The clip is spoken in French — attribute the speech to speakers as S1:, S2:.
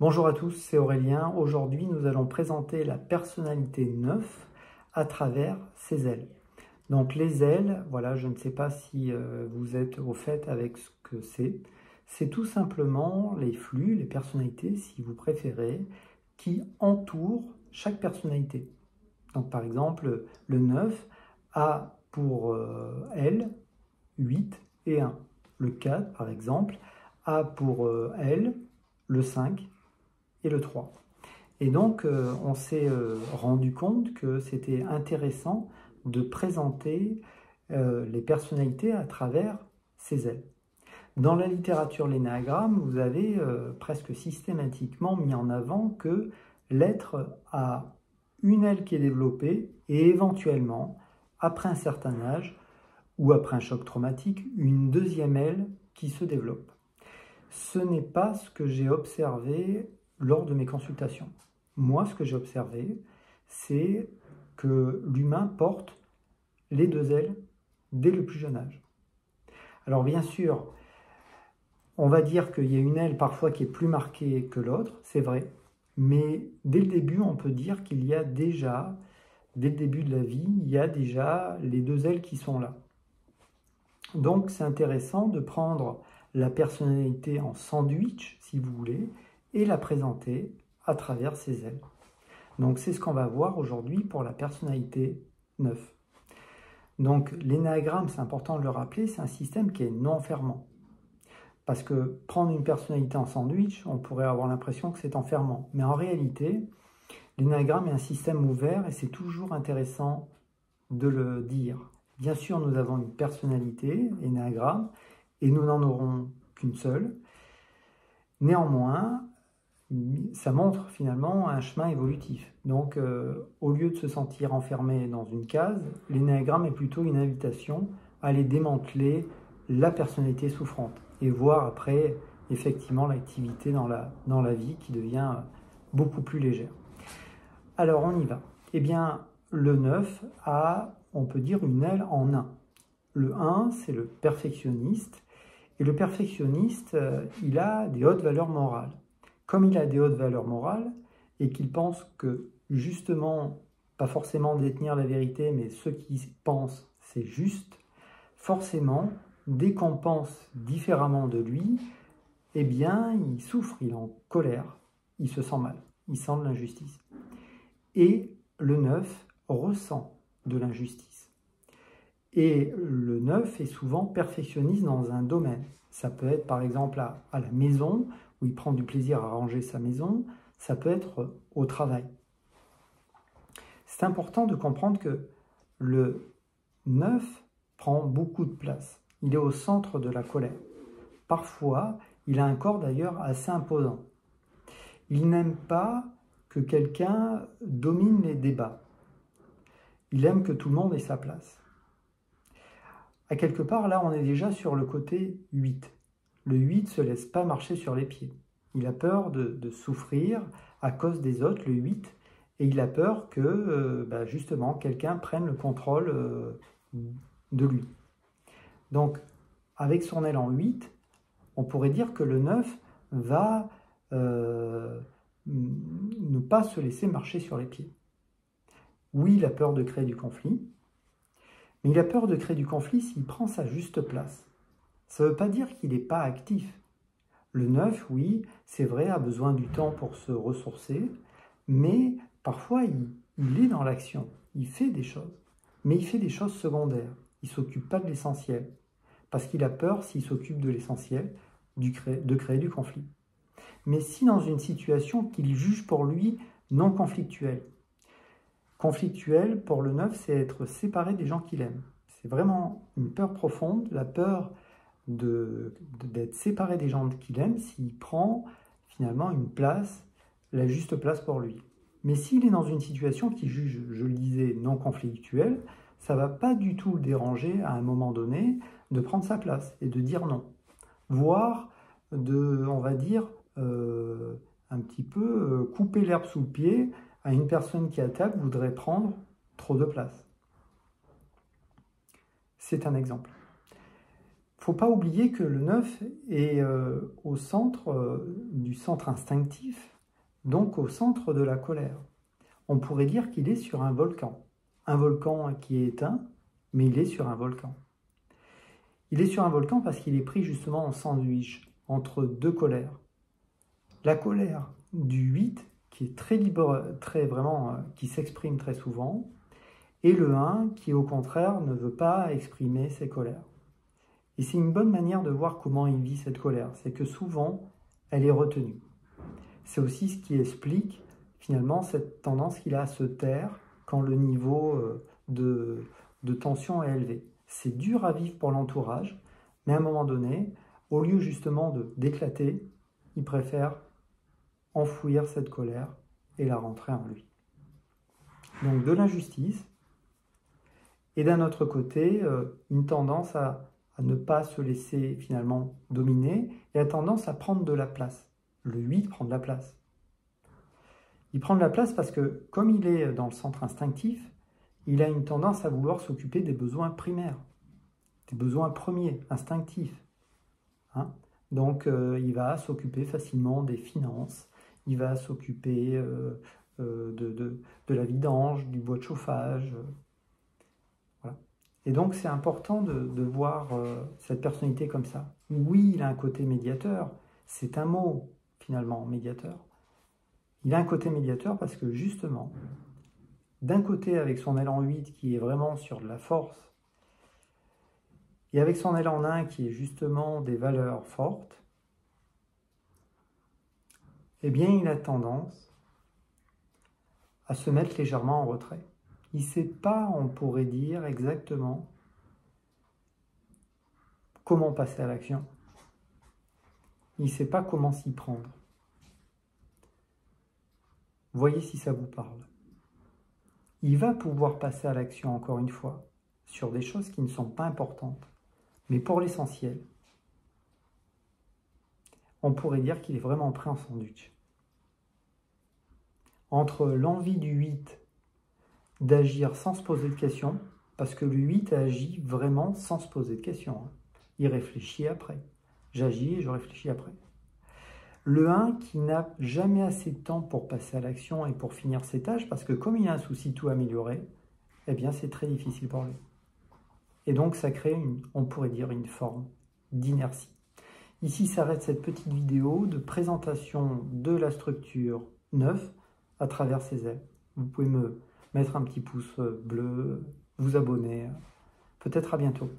S1: Bonjour à tous, c'est Aurélien. Aujourd'hui, nous allons présenter la personnalité 9 à travers ses ailes. Donc les ailes, voilà, je ne sais pas si vous êtes au fait avec ce que c'est. C'est tout simplement les flux, les personnalités, si vous préférez, qui entourent chaque personnalité. Donc par exemple, le 9 a pour aile 8 et 1. Le 4, par exemple, a pour aile le 5 et le 3. Et donc, on s'est rendu compte que c'était intéressant de présenter les personnalités à travers ces ailes. Dans la littérature l'énéagramme, vous avez presque systématiquement mis en avant que l'être a une aile qui est développée et éventuellement, après un certain âge ou après un choc traumatique, une deuxième aile qui se développe. Ce n'est pas ce que j'ai observé lors de mes consultations. Moi, ce que j'ai observé, c'est que l'humain porte les deux ailes dès le plus jeune âge. Alors bien sûr, on va dire qu'il y a une aile parfois qui est plus marquée que l'autre, c'est vrai, mais dès le début, on peut dire qu'il y a déjà, dès le début de la vie, il y a déjà les deux ailes qui sont là. Donc c'est intéressant de prendre la personnalité en sandwich, si vous voulez, et la présenter à travers ses ailes. Donc c'est ce qu'on va voir aujourd'hui pour la personnalité 9. Donc l'énéagramme, c'est important de le rappeler, c'est un système qui est non fermant. Parce que prendre une personnalité en sandwich, on pourrait avoir l'impression que c'est enfermant. Mais en réalité, l'énéagramme est un système ouvert et c'est toujours intéressant de le dire. Bien sûr, nous avons une personnalité, énéagramme, et nous n'en aurons qu'une seule. Néanmoins, ça montre finalement un chemin évolutif. Donc, au lieu de se sentir enfermé dans une case, l'énéagramme est plutôt une invitation à aller démanteler la personnalité souffrante et voir après, effectivement, l'activité dans la vie qui devient beaucoup plus légère. Alors, on y va. Eh bien, le 9 a, on peut dire, une aile en 1. Le 1, c'est le perfectionniste. Et le perfectionniste, il a des hautes valeurs morales. Comme il a des hautes valeurs morales et qu'il pense que, justement, pas forcément détenir la vérité, mais ce qu'il pense, c'est juste, forcément, dès qu'on pense différemment de lui, eh bien, il souffre, il est en colère, il se sent mal, il sent de l'injustice. Et le 9 ressent de l'injustice. Et le 9 est souvent perfectionniste dans un domaine. Ça peut être par exemple à la maison, où il prend du plaisir à ranger sa maison. Ça peut être au travail. C'est important de comprendre que le 9 prend beaucoup de place. Il est au centre de la colère. Parfois, il a un corps d'ailleurs assez imposant. Il n'aime pas que quelqu'un domine les débats. Il aime que tout le monde ait sa place. À quelque part, là, on est déjà sur le côté 8. Le 8 ne se laisse pas marcher sur les pieds. Il a peur de souffrir à cause des autres, le 8, et il a peur que, justement, quelqu'un prenne le contrôle de lui. Donc, avec son aile en 8, on pourrait dire que le 9 va ne pas se laisser marcher sur les pieds. Oui, il a peur de créer du conflit, mais il a peur de créer du conflit s'il prend sa juste place. Ça ne veut pas dire qu'il n'est pas actif. Le 9, oui, c'est vrai, a besoin du temps pour se ressourcer, mais parfois il est dans l'action, il fait des choses, mais il fait des choses secondaires. Il ne s'occupe pas de l'essentiel, parce qu'il a peur, s'il s'occupe de l'essentiel, de créer du conflit. Mais si dans une situation qu'il juge pour lui non conflictuelle, conflictuel, pour le 9, c'est être séparé des gens qu'il aime. C'est vraiment une peur profonde, la peur d'être séparé des gens qu'il aime s'il prend finalement une place, la juste place pour lui. Mais s'il est dans une situation qui juge, je le disais, non conflictuelle, ça ne va pas du tout le déranger à un moment donné de prendre sa place et de dire non. Voire de, on va dire, un petit peu couper l'herbe sous le pied à une personne qui attaque voudrait prendre trop de place. C'est un exemple. faut pas oublier que le 9 est au centre du centre instinctif, donc au centre de la colère. On pourrait dire qu'il est sur un volcan qui est éteint, mais il est sur un volcan. Il est sur un volcan parce qu'il est pris justement en sandwich entre deux colères. La colère du 8, qui est très libre, qui s'exprime très souvent, et le 1, qui au contraire ne veut pas exprimer ses colères. Et c'est une bonne manière de voir comment il vit cette colère, c'est que souvent, elle est retenue. C'est aussi ce qui explique finalement cette tendance qu'il a à se taire quand le niveau de tension est élevé. C'est dur à vivre pour l'entourage, mais à un moment donné, au lieu justement d'éclater, il préfère enfouir cette colère et la rentrer en lui. Donc de l'injustice, et d'un autre côté, une tendance à ne pas se laisser finalement dominer, et a tendance à prendre de la place. Le 8 prend de la place. Il prend de la place parce que, comme il est dans le centre instinctif, il a une tendance à vouloir s'occuper des besoins primaires, des besoins premiers, instinctifs. Hein? Donc, il va s'occuper facilement des finances, il va s'occuper de la vidange, du bois de chauffage. Voilà. Et donc, c'est important de voir cette personnalité comme ça. Oui, il a un côté médiateur, c'est un mot, finalement, médiateur. Il a un côté médiateur parce que, justement, d'un côté, avec son élan 8 qui est vraiment sur de la force, et avec son élan 1 qui est justement des valeurs fortes, eh bien, il a tendance à se mettre légèrement en retrait. Il ne sait pas, on pourrait dire, exactement comment passer à l'action. Il ne sait pas comment s'y prendre. Voyez si ça vous parle. Il va pouvoir passer à l'action, encore une fois, sur des choses qui ne sont pas importantes. Mais pour l'essentiel, on pourrait dire qu'il est vraiment pris en sandwich. Entre l'envie du 8 d'agir sans se poser de questions, parce que le 8 agit vraiment sans se poser de questions. Il réfléchit après. J'agis et je réfléchis après. Le 1 qui n'a jamais assez de temps pour passer à l'action et pour finir ses tâches, parce que comme il a un souci de tout améliorer, eh bien c'est très difficile pour lui. Et donc ça crée, on pourrait dire, une forme d'inertie. Ici s'arrête cette petite vidéo de présentation de la structure 9 à travers ses ailes. Vous pouvez me mettre un petit pouce bleu, vous abonner. Peut-être à bientôt.